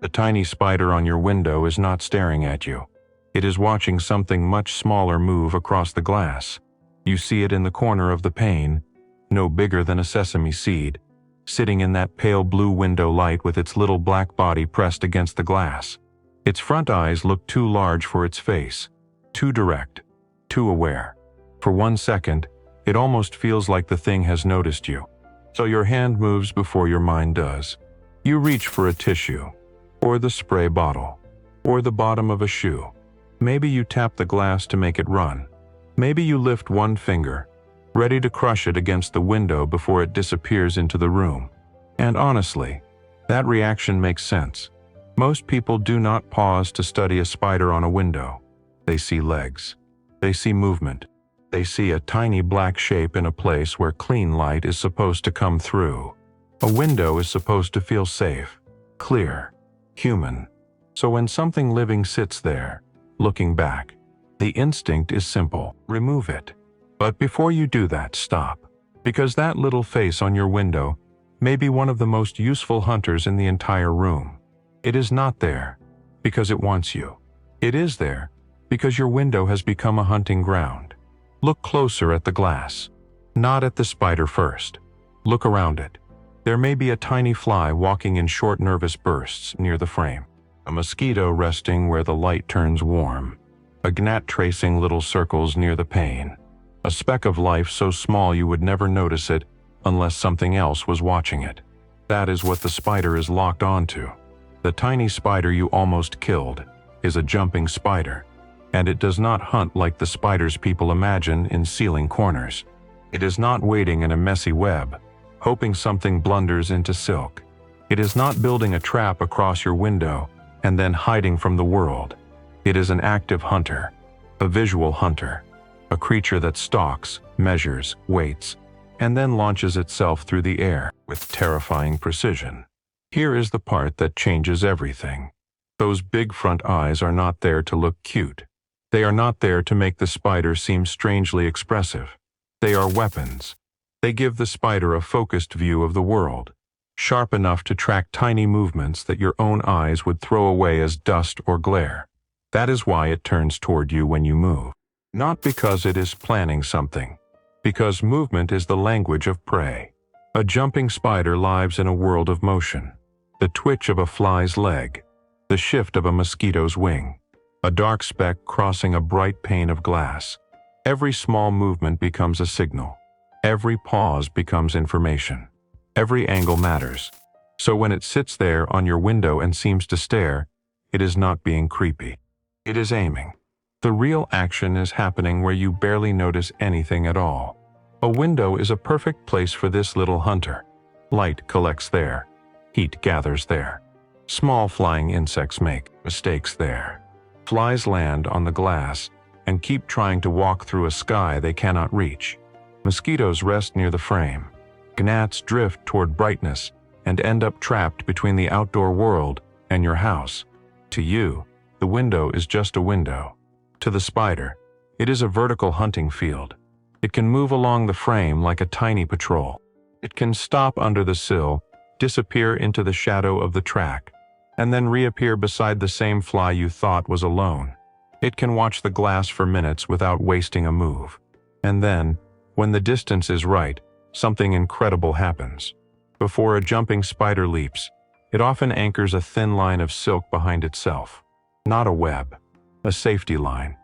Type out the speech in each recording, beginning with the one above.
The tiny spider on your window is not staring at you. It is watching something much smaller move across the glass. You see it in the corner of the pane, no bigger than a sesame seed, sitting in that pale blue window light with its little black body pressed against the glass. Its front eyes look too large for its face, too direct, too aware. For 1 second, it almost feels like the thing has noticed you. So your hand moves before your mind does. You reach for a tissue, or the spray bottle, or the bottom of a shoe. Maybe you tap the glass to make it run. Maybe you lift one finger, ready to crush it against the window before it disappears into the room. And honestly, that reaction makes sense. Most people do not pause to study a spider on a window. They see legs. They see movement. They see a tiny black shape in a place where clean light is supposed to come through. A window is supposed to feel safe, clear, human. So when something living sits there, looking back, the instinct is simple: remove it. But before you do that, stop. Because that little face on your window may be one of the most useful hunters in the entire room. It is not there because it wants you. It is there because your window has become a hunting ground. Look closer at the glass. Not at the spider first. Look around it. There may be a tiny fly walking in short nervous bursts near the frame. A mosquito resting where the light turns warm. A gnat tracing little circles near the pane. A speck of life so small you would never notice it unless something else was watching it. That is what the spider is locked onto. The tiny spider you almost killed is a jumping spider, and it does not hunt like the spiders people imagine in ceiling corners. It is not waiting in a messy web, hoping something blunders into silk. It is not building a trap across your window and then hiding from the world. It is an active hunter, a visual hunter, a creature that stalks, measures, waits, and then launches itself through the air with terrifying precision. Here is the part that changes everything. Those big front eyes are not there to look cute. They are not there to make the spider seem strangely expressive. They are weapons. They give the spider a focused view of the world, sharp enough to track tiny movements that your own eyes would throw away as dust or glare. That is why it turns toward you when you move. Not because it is planning something, because movement is the language of prey. A jumping spider lives in a world of motion. The twitch of a fly's leg, the shift of a mosquito's wing, a dark speck crossing a bright pane of glass. Every small movement becomes a signal. Every pause becomes information. Every angle matters. So when it sits there on your window and seems to stare, it is not being creepy. It is aiming. The real action is happening where you barely notice anything at all. A window is a perfect place for this little hunter. Light collects there. Heat gathers there. Small flying insects make mistakes there. Flies land on the glass and keep trying to walk through a sky they cannot reach. Mosquitoes rest near the frame. Gnats drift toward brightness and end up trapped between the outdoor world and your house. To you, the window is just a window. To the spider, it is a vertical hunting field. It can move along the frame like a tiny patrol. It can stop under the sill, disappear into the shadow of the track, and then reappear beside the same fly you thought was alone. It can watch the glass for minutes without wasting a move. And then, when the distance is right, something incredible happens. Before a jumping spider leaps, it often anchors a thin line of silk behind itself. Not a web, a safety line,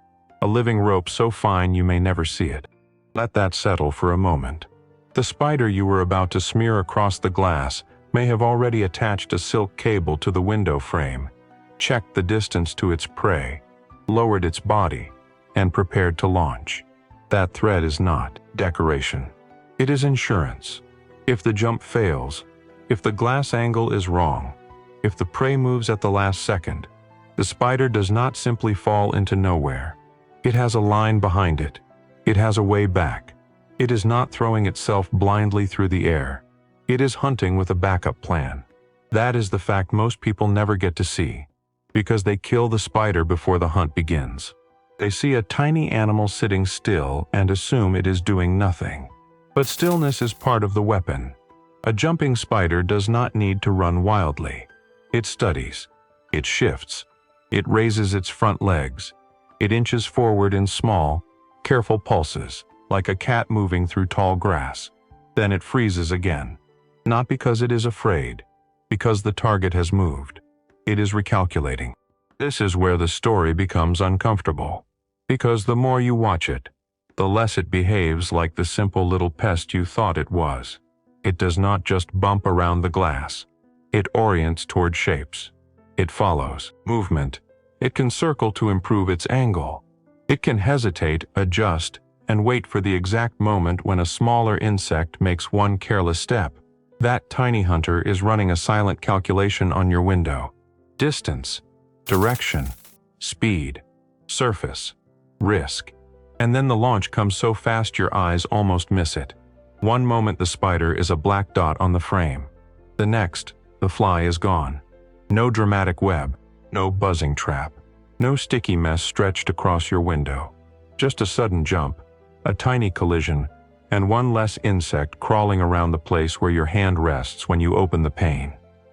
a living rope so fine you may never see it. Let that settle for a moment. The spider you were about to smear across the glass may have already attached a silk cable to the window frame, checked the distance to its prey, lowered its body, and prepared to launch. That thread is not decoration. It is insurance. If the jump fails, if the glass angle is wrong, if the prey moves at the last second, the spider does not simply fall into nowhere. It has a line behind it. It has a way back. It is not throwing itself blindly through the air. It is hunting with a backup plan. That is the fact most people never get to see, because they kill the spider before the hunt begins. They see a tiny animal sitting still and assume it is doing nothing. But stillness is part of the weapon. A jumping spider does not need to run wildly. It studies. It shifts. It raises its front legs. It inches forward in small, careful pulses, like a cat moving through tall grass. Then it freezes again. Not because it is afraid, because the target has moved. It is recalculating. This is where the story becomes uncomfortable. Because the more you watch it, the less it behaves like the simple little pest you thought it was. It does not just bump around the glass. It orients toward shapes. It follows movement. It can circle to improve its angle. It can hesitate, adjust, and wait for the exact moment when a smaller insect makes one careless step. That tiny hunter is running a silent calculation on your window. Distance, direction, speed, surface, risk. And then the launch comes so fast your eyes almost miss it. One moment the spider is a black dot on the frame. The next, the fly is gone. No dramatic web, no buzzing trap, no sticky mess stretched across your window. Just a sudden jump, a tiny collision, and one less insect crawling around the place where your hand rests when you open the pane.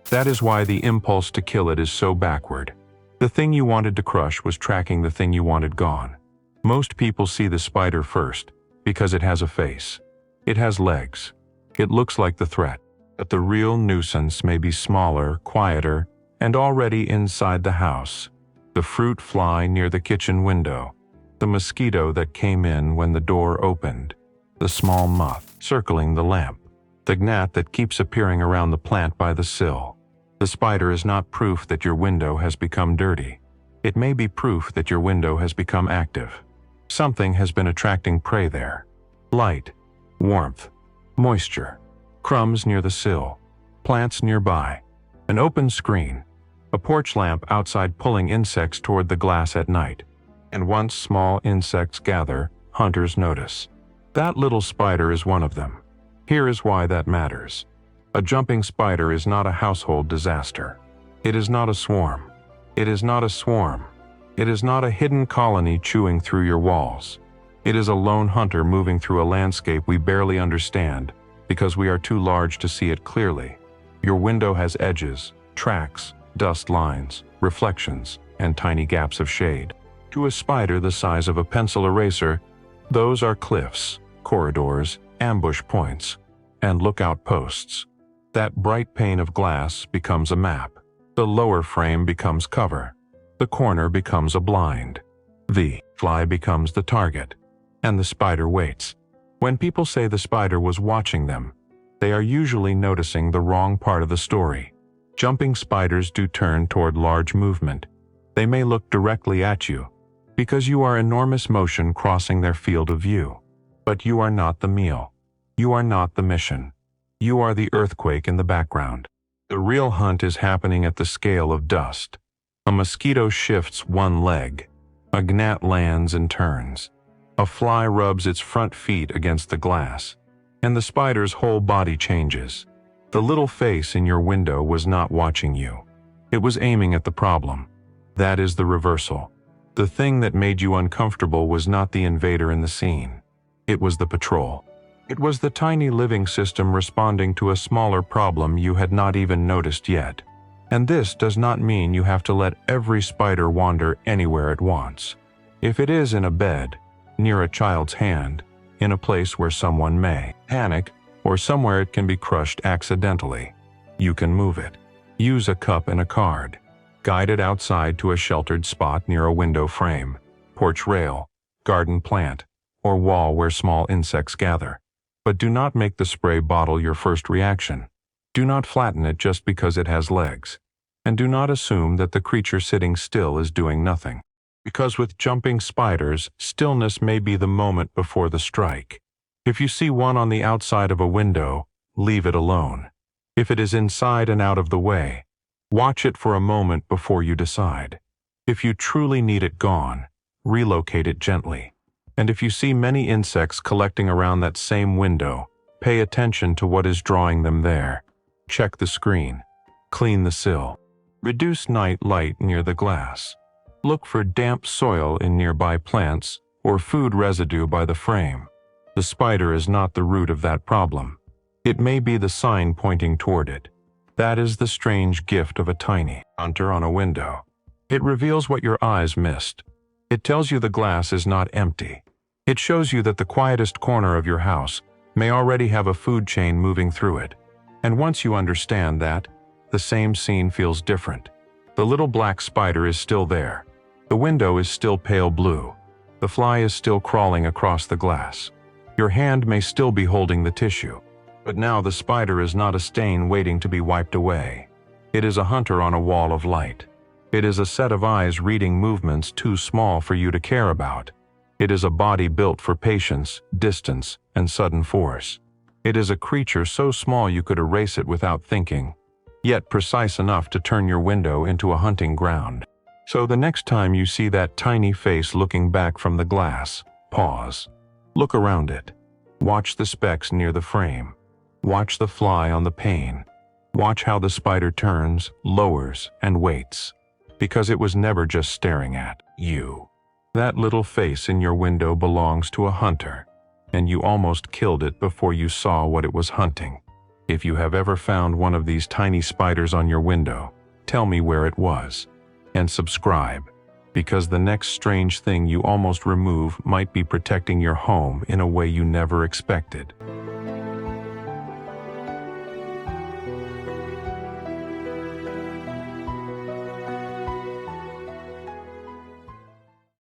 That is why the impulse to kill it is so backward. The thing you wanted to crush was tracking the thing you wanted gone. Most people see the spider first, because it has a face. It has legs. It looks like the threat. But the real nuisance may be smaller, quieter, and already inside the house. The fruit fly near the kitchen window. The mosquito that came in when the door opened. The small moth circling the lamp. The gnat that keeps appearing around the plant by the sill. The spider is not proof that your window has become dirty. It may be proof that your window has become active. Something has been attracting prey there. Light, warmth, moisture, crumbs near the sill, plants nearby, an open screen, a porch lamp outside pulling insects toward the glass at night. And once small insects gather, hunters notice. That little spider is one of them. Here is why that matters. A jumping spider is not a household disaster. It is not a swarm. It is not a swarm. It is not a hidden colony chewing through your walls. It is a lone hunter moving through a landscape we barely understand because we are too large to see it clearly. Your window has edges, tracks, dust lines, reflections, and tiny gaps of shade. To a spider the size of a pencil eraser, those are cliffs, corridors, ambush points, and lookout posts. That bright pane of glass becomes a map. The lower frame becomes cover. The corner becomes a blind. The fly becomes the target. And the spider waits. When people say the spider was watching them, they are usually noticing the wrong part of the story. Jumping spiders do turn toward large movement. They may look directly at you, because you are enormous motion crossing their field of view. But you are not the meal. You are not the mission. You are the earthquake in the background. The real hunt is happening at the scale of dust. A mosquito shifts one leg. A gnat lands and turns. A fly rubs its front feet against the glass. And the spider's whole body changes. The little face in your window was not watching you. It was aiming at the problem. That is the reversal. The thing that made you uncomfortable was not the invader in the scene. It was the patrol. It was the tiny living system responding to a smaller problem you had not even noticed yet. And this does not mean you have to let every spider wander anywhere it wants. If it is in a bed, near a child's hand, in a place where someone may panic, or somewhere it can be crushed accidentally, you can move it. Use a cup and a card. Guide it outside to a sheltered spot near a window frame, porch rail, garden plant, or wall where small insects gather. But do not make the spray bottle your first reaction. Do not flatten it just because it has legs. And do not assume that the creature sitting still is doing nothing. Because with jumping spiders, stillness may be the moment before the strike. If you see one on the outside of a window, leave it alone. If it is inside and out of the way, watch it for a moment before you decide. If you truly need it gone, relocate it gently. And if you see many insects collecting around that same window, pay attention to what is drawing them there. Check the screen. Clean the sill. Reduce night light near the glass. Look for damp soil in nearby plants or food residue by the frame. The spider is not the root of that problem. It may be the sign pointing toward it. That is the strange gift of a tiny hunter on a window. It reveals what your eyes missed. It tells you the glass is not empty. It shows you that the quietest corner of your house may already have a food chain moving through it. And once you understand that, the same scene feels different. The little black spider is still there. The window is still pale blue. The fly is still crawling across the glass. Your hand may still be holding the tissue, but now the spider is not a stain waiting to be wiped away. It is a hunter on a wall of light. It is a set of eyes reading movements too small for you to care about. It is a body built for patience, distance, and sudden force. It is a creature so small you could erase it without thinking, yet precise enough to turn your window into a hunting ground. So the next time you see that tiny face looking back from the glass, pause. Look around it. Watch the specks near the frame. Watch the fly on the pane. Watch how the spider turns, lowers, and waits. Because it was never just staring at you. That little face in your window belongs to a hunter, and you almost killed it before you saw what it was hunting. If you have ever found one of these tiny spiders on your window, tell me where it was. And subscribe, because the next strange thing you almost remove might be protecting your home in a way you never expected.